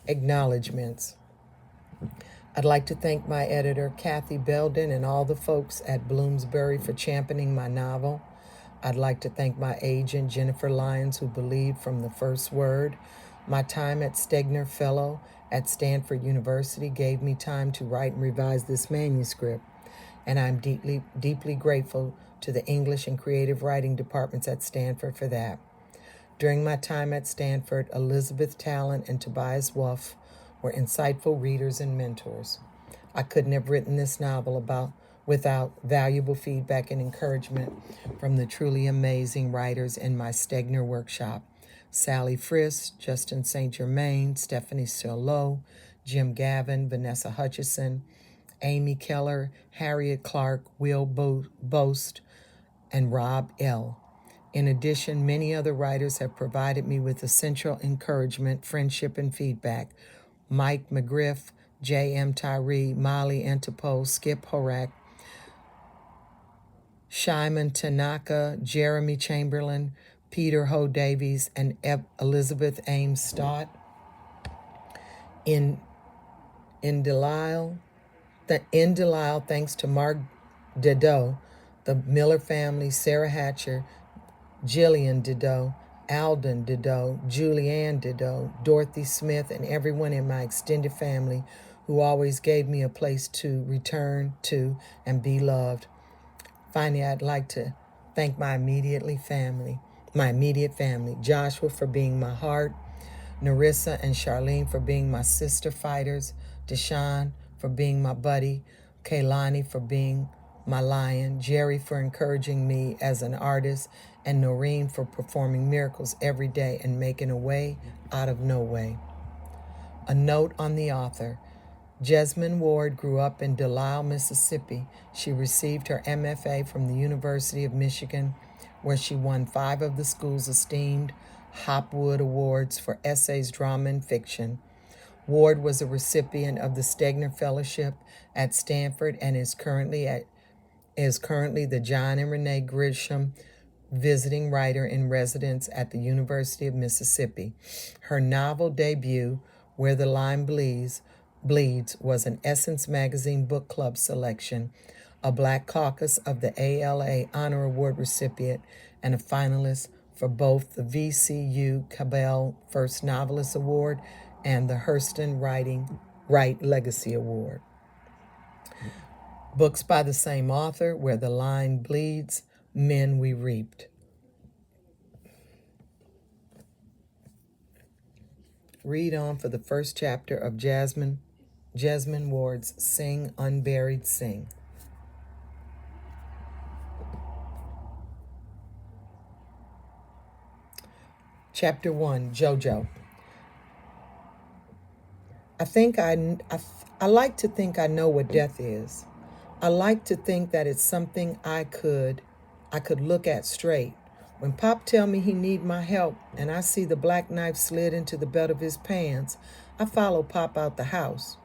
Acknowledgements. I'd like to thank my editor, Kathy Belden, and all the folks at Bloomsbury for championing my novel. I'd like to thank my agent, Jennifer Lyons, who believed from the first word. My time at Stegner Fellow at Stanford University gave me time to write and revise this manuscript, and I'm deeply, deeply grateful to the English and creative writing departments at Stanford for that. During my time at Stanford, Elizabeth Talent and Tobias Wolff were insightful readers and mentors. I couldn't have written this novel without valuable feedback and encouragement from the truly amazing writers in my Stegner workshop. Sally Friss, Justin St. Germain, Stephanie Sirleau, Jim Gavin, Vanessa Hutchison, Amy Keller, Harriet Clark, Will Boast, and Rob L. In addition, many other writers have provided me with essential encouragement, friendship, and feedback. Mike McGriff, J.M. Tyree, Molly Antipo, Skip Horak, Shyman Tanaka, Jeremy Chamberlain, Peter Ho Davies, and Elizabeth Ames Stott. In Delisle, thanks to Mark Dedeaux, the Miller family, Sarah Hatcher, Jillian Dedeaux, Alden Dedeaux, Julianne Dedeaux, Dorothy Smith, and everyone in my extended family who always gave me a place to return to and be loved. Finally, I'd like to thank my immediate family, Joshua for being my heart, Narissa and Charlene for being my sister fighters, Deshawn for being my buddy, Kaylani for being my lion, Jerry for encouraging me as an artist, and Noreen for performing miracles every day and making a way out of no way. A note on the author. Jesmyn Ward grew up in Delisle, Mississippi. She received her MFA from the University of Michigan, where she won 5 of the school's esteemed Hopwood Awards for essays, drama, and fiction. Ward was a recipient of the Stegner Fellowship at Stanford and is currently the John and Renee Grisham visiting writer in residence at the University of Mississippi. Her novel debut, Where the Line Bleeds, was an Essence Magazine Book Club selection, a Black Caucus of the ALA Honor Award recipient, and a finalist for both the VCU Cabell First Novelist Award and the Hurston Wright Legacy Award. Books by the same author, Where the Line Bleeds, Men We Reaped. Read on for the first chapter of Jesmyn Ward's Sing Unburied Sing. Chapter 1, JoJo. I like to think I know what death is. I like to think that it's something I could look at straight. When Pop tell me he need my help and I see the black knife slid into the belt of his pants, I follow Pop out the house.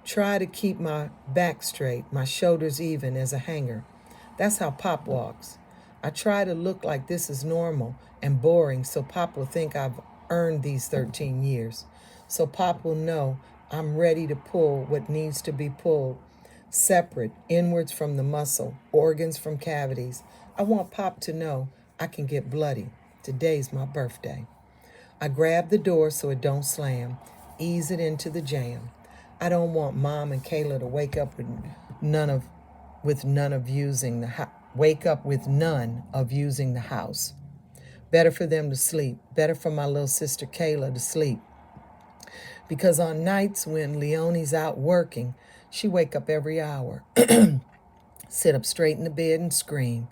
Try to keep my back straight, my shoulders even as a hanger. That's how Pop walks. I try to look like this is normal and boring so Pop will think I've earned these 13 years. So Pop will know I'm ready to pull what needs to be pulled, separate, inwards from the muscle, organs from cavities. I want Pop to know I can get bloody. Today's my birthday. I grab the door so it don't slam, ease it into the jam. I don't want Mom and Kayla to wake up with none of using the house. Better for them to sleep. Better for my little sister Kayla to sleep. Because on nights when Leonie's out working, she wake up every hour, sit up straight in the bed and scream.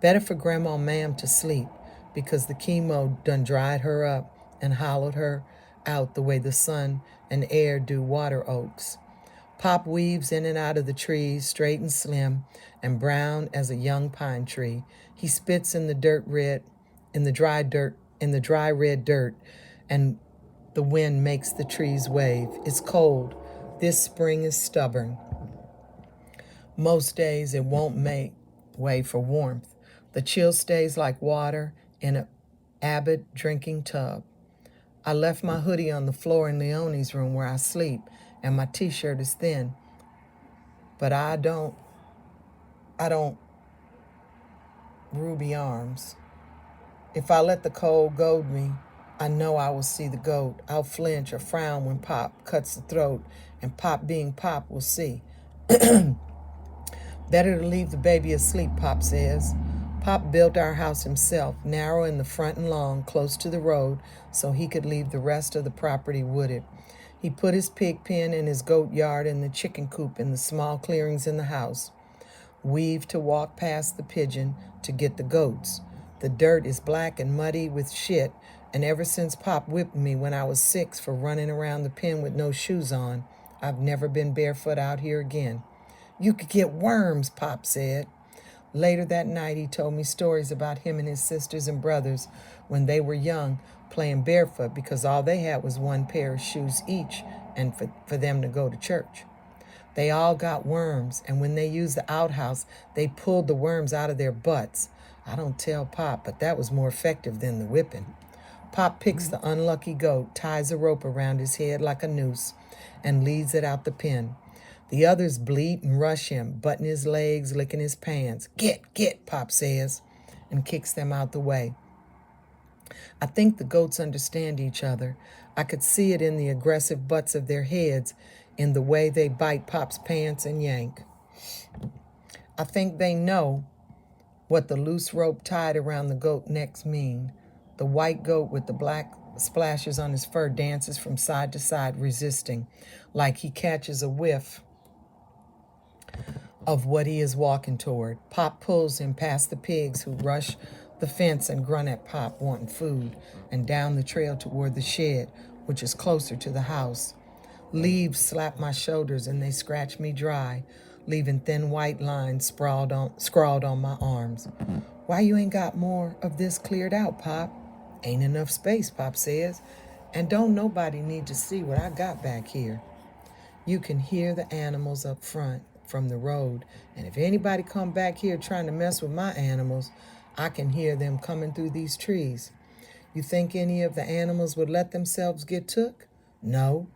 Better for Grandma Ma'am to sleep because the chemo done dried her up and hollowed her out the way the sun and air do water oaks. Pop weaves in and out of the trees, straight and slim and brown as a young pine tree. He spits in the dry red dirt, and the wind makes the trees wave. It's cold. This spring is stubborn. Most days it won't make way for warmth. The chill stays like water in an Abbott drinking tub. I left my hoodie on the floor in Leonie's room where I sleep, and my t-shirt is thin. But I don't ruby arms. If I let the cold goad me, I know I will see the goat. I'll flinch or frown when Pop cuts the throat, and Pop being Pop will see. Better to leave the baby asleep, Pop says. Pop built our house himself, narrow in the front and long, close to the road, so he could leave the rest of the property wooded. He put his pig pen and his goat yard and the chicken coop in the small clearings in the house. Weave to walk past the pigeon to get the goats. The dirt is black and muddy with shit, and ever since Pop whipped me when I was 6 for running around the pen with no shoes on, I've never been barefoot out here again. You could get worms, Pop said. Later that night, he told me stories about him and his sisters and brothers when they were young, playing barefoot because all they had was one pair of shoes each and for them to go to church. They all got worms, and when they used the outhouse, they pulled the worms out of their butts. I don't tell Pop, but that was more effective than the whipping. Pop picks the unlucky goat, ties a rope around his head like a noose, and leads it out the pen. The others bleat and rush him, butting his legs, licking his pants. Get, Pop says, and kicks them out the way. I think the goats understand each other. I could see it in the aggressive butts of their heads, in the way they bite Pop's pants and yank. I think they know what the loose rope tied around the goat necks mean. The white goat with the black splashes on his fur dances from side to side, resisting, like he catches a whiff of what he is walking toward. Pop pulls him past the pigs who rush the fence and grunt at Pop, wanting food, and down the trail toward the shed, which is closer to the house. Leaves slap my shoulders and they scratch me dry, leaving thin white lines scrawled on my arms. Why you ain't got more of this cleared out, Pop? Ain't enough space, Pop says, and don't nobody need to see what I got back here. You can hear the animals up front from the road, and if anybody come back here trying to mess with my animals, I can hear them coming through these trees. You think any of the animals would let themselves get took? No.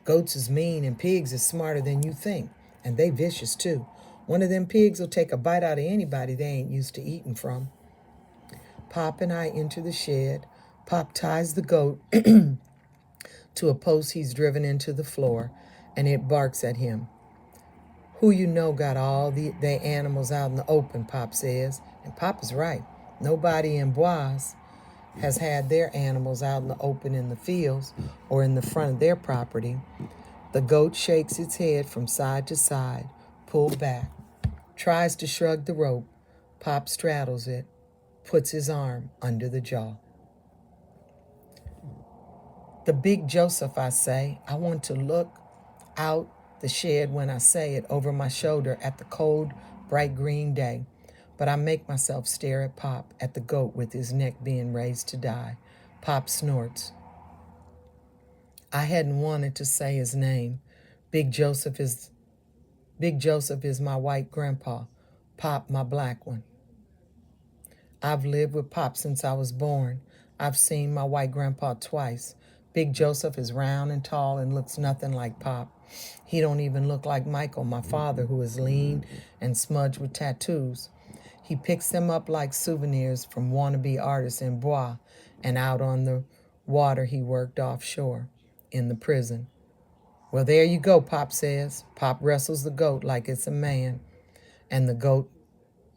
Goats is mean and pigs is smarter than you think, and they vicious too. One of them pigs will take a bite out of anybody they ain't used to eating from. Pop and I enter the shed. Pop ties the goat to a post he's driven into the floor, and it barks at him. Who you know got all the animals out in the open, Pop says. And Pop is right. Nobody in Bois has had their animals out in the open in the fields or in the front of their property. The goat shakes its head from side to side, pulled back, tries to shrug the rope. Pop straddles it, puts his arm under the jaw. The big Joseph, I say. I want to look out the shed when I say it over my shoulder at the cold, bright green day. But I make myself stare at Pop, at the goat with his neck being raised to die. Pop snorts. I hadn't wanted to say his name. Big Joseph is my white grandpa. Pop, my black one. I've lived with Pop since I was born. I've seen my white grandpa twice. Big Joseph is round and tall and looks nothing like Pop. He don't even look like Michael, my father, who is lean and smudged with tattoos. He picks them up like souvenirs from wannabe artists in Bois and out on the water he worked offshore in the prison. Well, there you go, Pop says. Pop wrestles the goat like it's a man, and the goat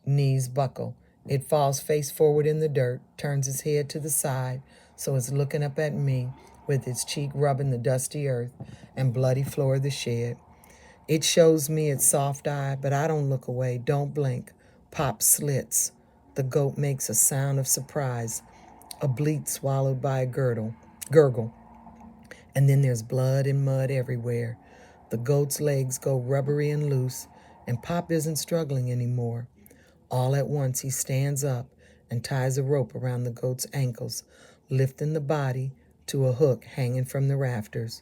knees buckle. It falls face forward in the dirt, turns its head to the side, so it's looking up at me with its cheek rubbing the dusty earth and bloody floor of the shed. It shows me its soft eye, but I don't look away, don't blink. Pop slits. The goat makes a sound of surprise, a bleat swallowed by a gurgle. And then there's blood and mud everywhere. The goat's legs go rubbery and loose, and Pop isn't struggling anymore. All at once he stands up and ties a rope around the goat's ankles, lifting the body to a hook hanging from the rafters.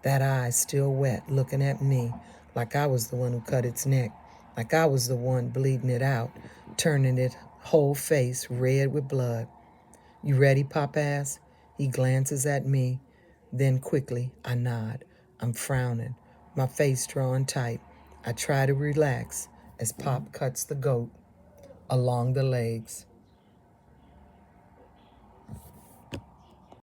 That eye still wet, looking at me like I was the one who cut its neck, like I was the one bleeding it out, turning its whole face red with blood. You ready, Pop asks? He glances at me. Then quickly I nod. I'm frowning, my face drawn tight. I try to relax as Pop cuts the goat along the legs.